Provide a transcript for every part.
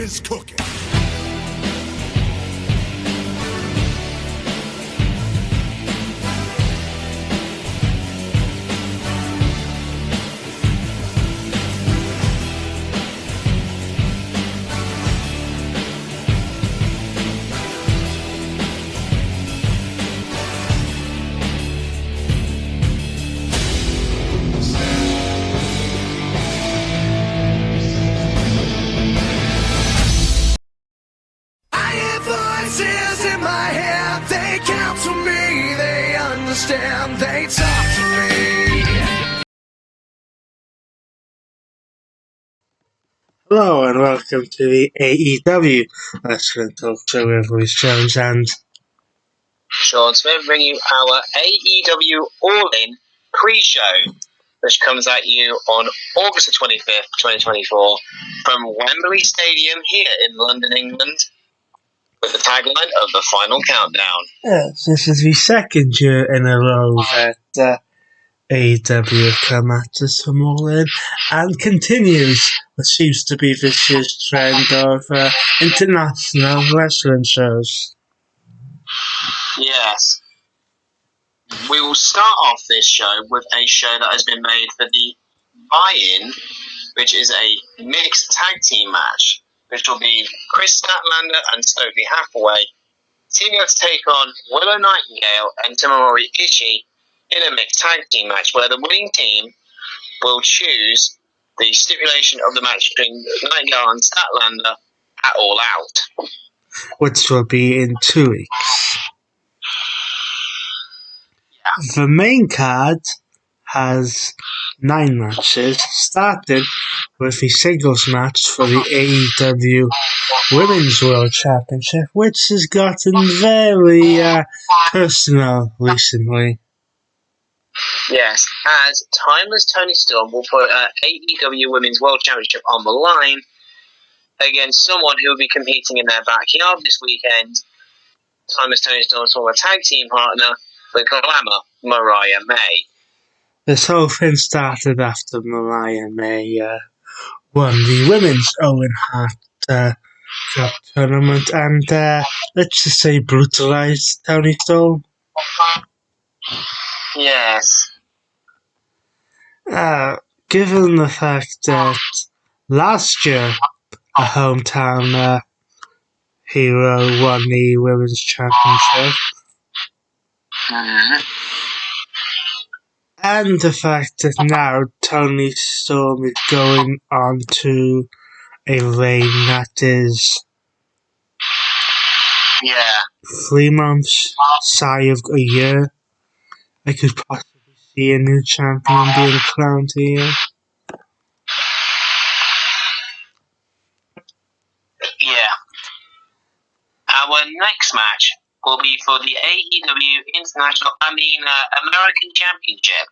is cooking. In my head, they count to me, they understand, they talk to me. Hello and welcome to the AEW Wrestling Talk Show with Lewis Jones and Sean Smith, bringing you our AEW All In pre-show, which comes at you on August the 25th, 2024, from Wembbley Stadium here in London, England, with the tagline of the final countdown. yes, this is the second year in a row that AEW have come at us from All In and continues what seems to be this year's trend of international wrestling shows. Yes. We will start off this show with a show that has been made for the buy-in, which is a mixed tag team match, which will be Chris Statlander and Stokely Hathaway teaming up to take on Willow Nightingale and Tomohiro Ishii in a mixed tag team match, where the winning team will choose the stipulation of the match between Nightingale and Statlander at All Out, which will be in 2 weeks. Yeah. The main card has 9 matches, starting with the singles match for the AEW Women's World Championship, which has gotten very personal recently. Yes, as Timeless Tony Storm will put AEW Women's World Championship on the line against someone who will be competing in their backyard this weekend. Timeless Tony Storm's former tag team partner, the Glamour, Mariah May. This whole thing started after Mariah May won the Women's Owen Hart Cup tournament and, let's just say, brutalized Tony Storm. Yes. Given the fact that last year a hometown hero won the Women's Championship, and the fact that now Tony Storm is going on to a reign that is 3 months shy of a year, I could possibly see a new champion being crowned here. Yeah. Our next match will be for the AEW American Championship,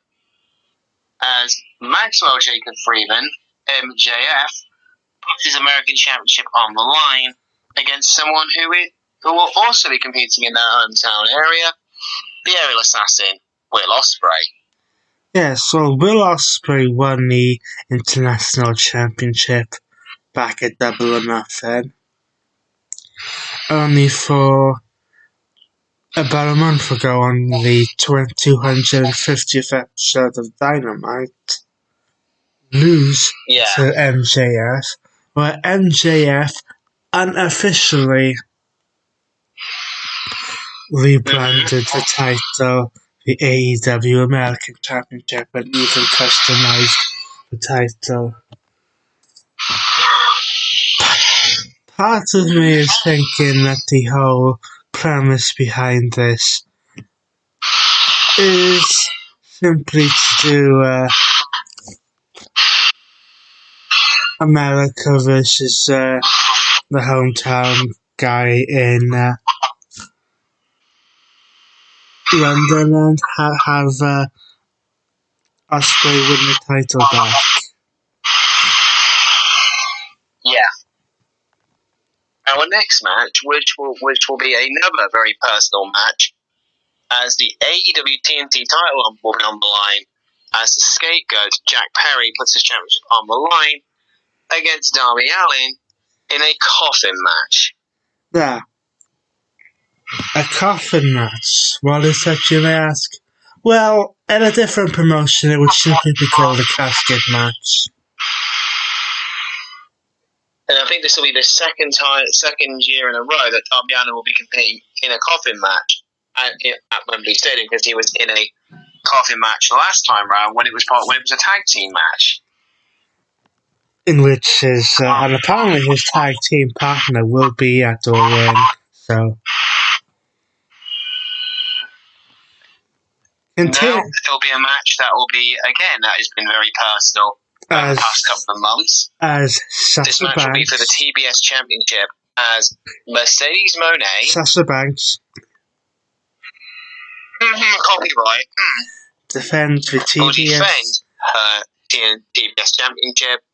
as Maxwell Jacob Freeman, MJF, puts his American Championship on the line against someone who will also be competing in their hometown area, the aerial assassin, Will Ospreay. Yes, so Will Ospreay won the International Championship back at Double or Nothing, only for about a month ago on the 250th episode of Dynamite, lose to MJF, where MJF unofficially rebranded the title the AEW American Championship and even customized the title. Part of me is thinking that the whole premise behind this is simply to do America versus the hometown guy in London and have Ospreay win the title back. Yeah. Our next match, which will be another very personal match, as the AEW TNT title will be on the line, as the scapegoat Jack Perry puts his championship on the line against Darby Allin, in a coffin match. Now, a coffin match. What is that, you may ask? Well, in a different promotion, it would simply be called a casket match. And I think this will be the second year in a row that Darby Allin will be competing in a coffin match at Wembley Stadium, because he was in a coffin match last time round when it was a tag team match. In which and apparently his tag team partner will be at All In, so. Now, it'll be a match that will be, again, that has been very personal over the past couple of months. This match will be for the TBS Championship as Mercedes Moné. Sasha Banks. Copyright. Defends the TBS. Will defend her TBS Championship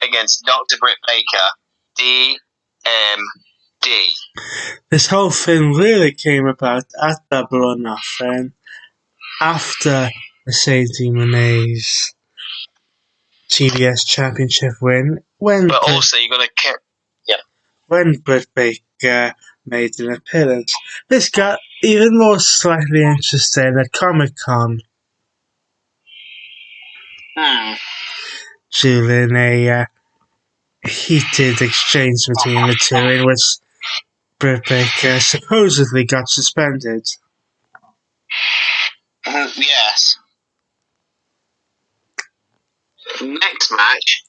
against Dr. Britt Baker, DMD. This whole thing really came about at Double or Nothing after Mercedes Moné's TBS Championship win. Also, you got to when Britt Baker made an appearance. This got even more slightly interesting at Comic-Con. During a heated exchange between the two, in which Britt Baker supposedly got suspended. Yes. Next match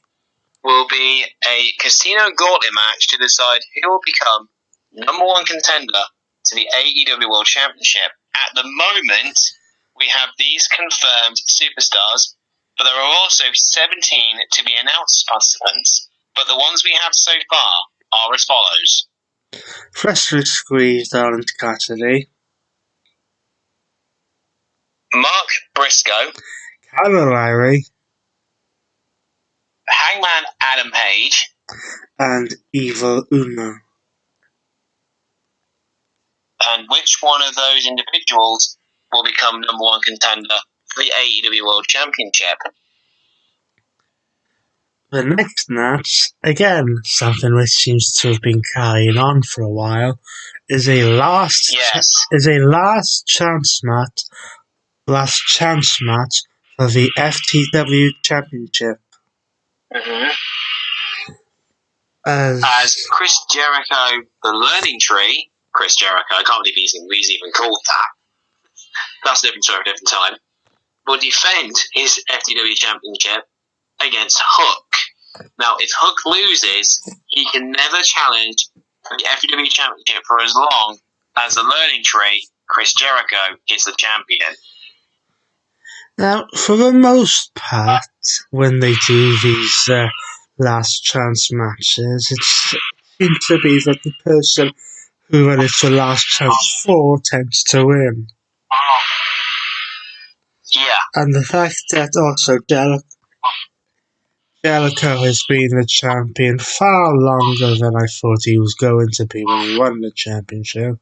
will be a casino gauntlet match to decide who will become #1 contender to the AEW World Championship. At the moment, we have these confirmed superstars, but there are also 17 to be announced participants. But the ones we have so far are as follows. Freshly squeezed Orange Cassidy. Mark Briscoe. Kyle O'Reilly. Hangman Adam Page. And Evil Uno. And which one of those individuals will become #1 contender for the AEW World Championship? The next match, again, something which seems to have been carrying on for a while, is a last chance match for the FTW Championship. As Chris Jericho, the Learning Tree, Chris Jericho, I can't believe he's even called that. That's a different story, a different time. Will defend his FTW Championship against Hook. Now, if Hook loses, he can never challenge the FTW Championship for as long as the Learning Tree, Chris Jericho, is the champion. Now, for the most part, when they do these last chance matches, it seems to be that the person who it's a last chance for tends to win. Yeah. And the fact that also Jericho has been the champion far longer than I thought he was going to be when he won the championship.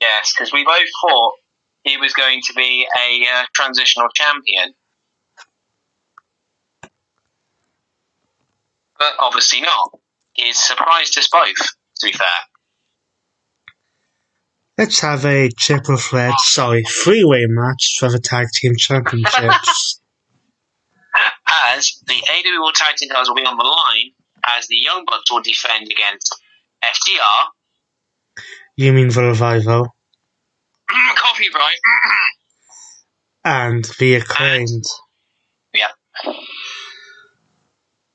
Yes, because we both thought he was going to be a transitional champion. But obviously not. He's surprised us both, to be fair. Let's have a three-way match for the Tag Team Championships. As the AEW World Tag Team titles will be on the line, as the Young Bucks will defend against FTR. You mean the Revival? Copyright. And the Acclaimed. Yep.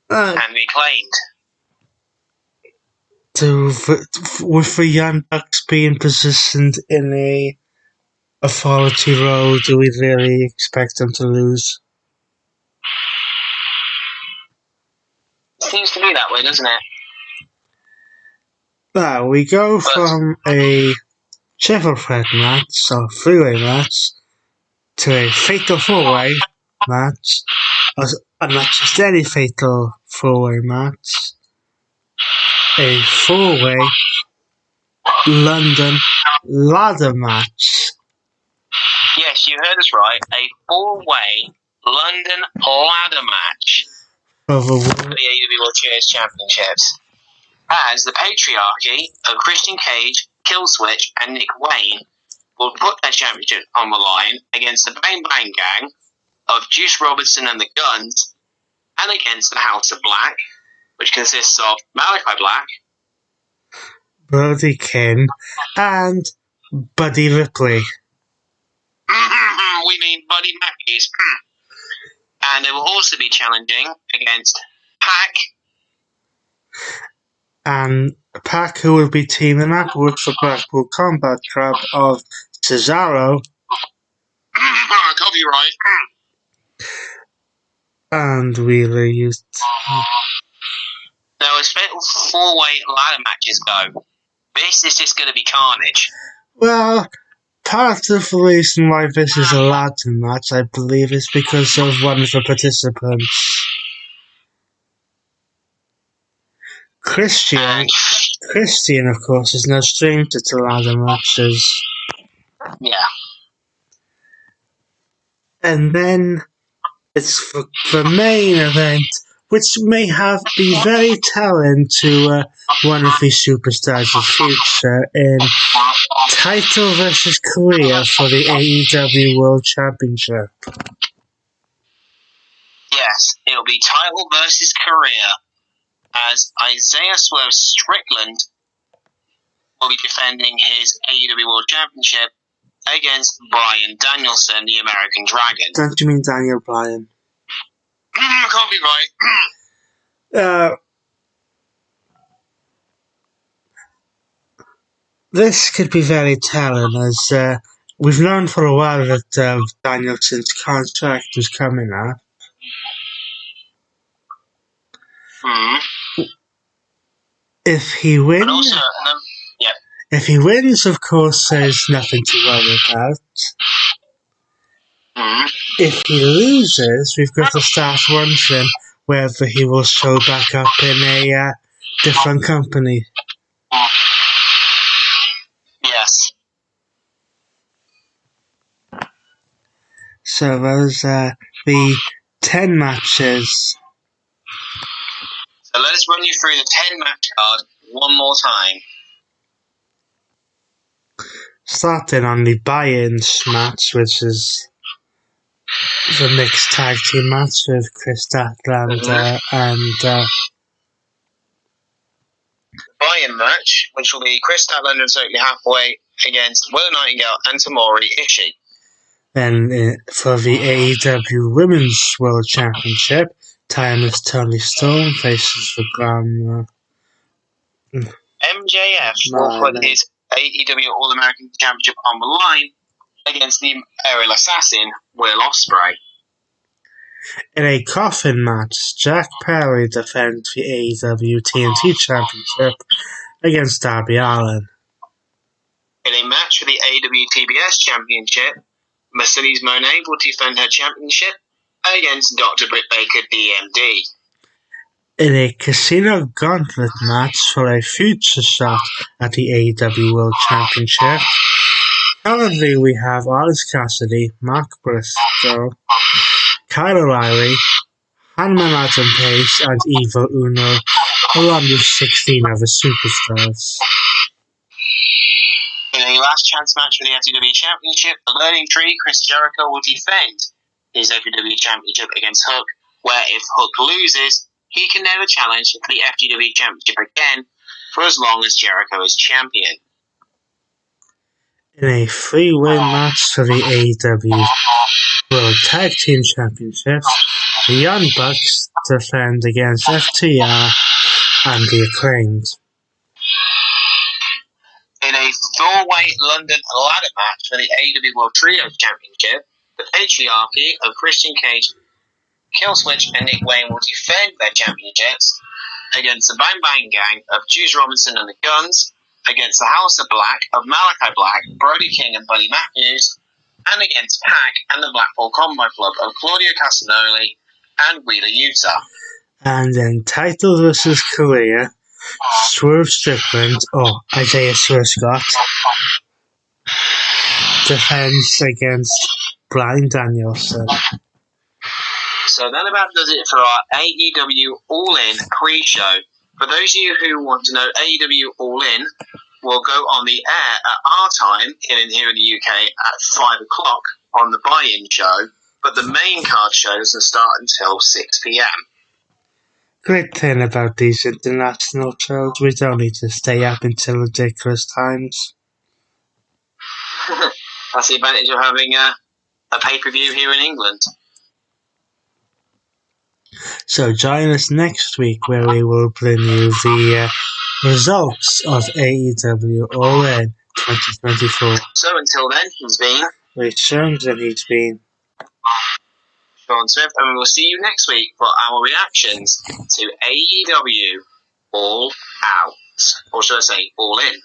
And the Acclaimed. With the Young Bucks being positioned in a authority role, do we really expect them to lose? Seems to be that way, doesn't it? Now, we go from a triple threat match, so three-way match, to a fatal four-way match, and not just any fatal four-way match, a four-way London ladder match. Yes, you heard us right, a four-way London ladder match For the AEW World Championships. as the patriarchy of Christian Cage, Killswitch, and Nick Wayne will put their championship on the line against the Bang Bang Gang of Juice Robinson and the Guns, and against the House of Black, which consists of Malachi Black, Brody King, and Buddy Ripley. We mean Buddy Matthews. And they will also be challenging against Pac. And Pac, who will be teaming up with the Blackpool Combat Club of Cesaro. Copyright. And Wheeler used. Now, as fatal four-way ladder matches go, this is just going to be carnage. Well, part of the reason why this is a ladder match, I believe, is because of one of the participants. Christian, of course, is no stranger to ladder matches. Yeah. And then it's the main event, which may have been very telling to one of these superstars of future in title versus career for the AEW World Championship. Yes, it'll be title versus career, as Isaiah Swerve Strickland will be defending his AEW World Championship against Bryan Danielson, the American Dragon. Don't you mean Daniel Bryan? Copyright. This could be very telling, as we've known for a while that Danielson's contract was coming up. If he wins, if he wins, of course, there's nothing to worry about. If he loses, we've got to start wondering whether he will show back up in a different company. Yes. So those are the 10 matches. So let us run you through the 10-match card one more time. Starting on the buy-ins match, which is the mixed tag team match with Chris Statlander and buy-in match, which will be Chris Statlander and Stokely Hathaway against Willow Nightingale and Tamori Ishii. Then for the AEW Women's World Championship, Timeless Tony Storm faces the Brown. MJF will put his AEW All-American Championship on the line against the aerial assassin, Will Ospreay. In a coffin match, Jack Perry defends the AEW TNT Championship against Darby Allin. In a match for the AEW TBS Championship, Mercedes Moné will defend her championship against Dr. Britt Baker, DMD. In a casino gauntlet match for a future shot at the AEW World Championship, currently we have Orange Cassidy, Mark Briscoe, Kyle O'Reilly, Hangman Adam Page, and Evil Uno, along with 16 other superstars. In a last chance match for the FTW Championship, the Learning Tree, Chris Jericho will defend his FTW Championship against Hook, where if Hook loses, he can never challenge for the FTW Championship again for as long as Jericho is champion. In a 3-win match for the AEW World Tag Team Championships, the Young Bucks defend against FTR and the Acclaimed. In a 4-way London ladder match for the AEW World Trios Championship, the patriarchy of Christian Cage, Killswitch, and Nick Wayne will defend their championships against the Bang Bang Gang of Juice Robinson and the Guns, against the House of Black of Malachi Black, Brody King and Buddy Matthews, and against Pac and the Blackpool Combat Club of Claudio Castagnoli and Wheeler Yuta. And then title versus career, Swerve Strickland, or Isaiah Swerve Scott, defends against Bryan Danielson. So that about does it for our AEW All In pre-show. For those of you who want to know, AEW All In will go on the air at our time here in the UK at 5 o'clock on the buy-in show, but the main card show doesn't start until 6 p.m. Great thing about these international shows, we don't need to stay up until ridiculous times. That's the advantage of having a pay-per-view here in England. So join us next week where we will bring you the results of AEW All In 2024. So until then, he's been Rich Jones and he's been Sean Smith, and we will see you next week for our reactions to AEW All Out. Or should I say All In?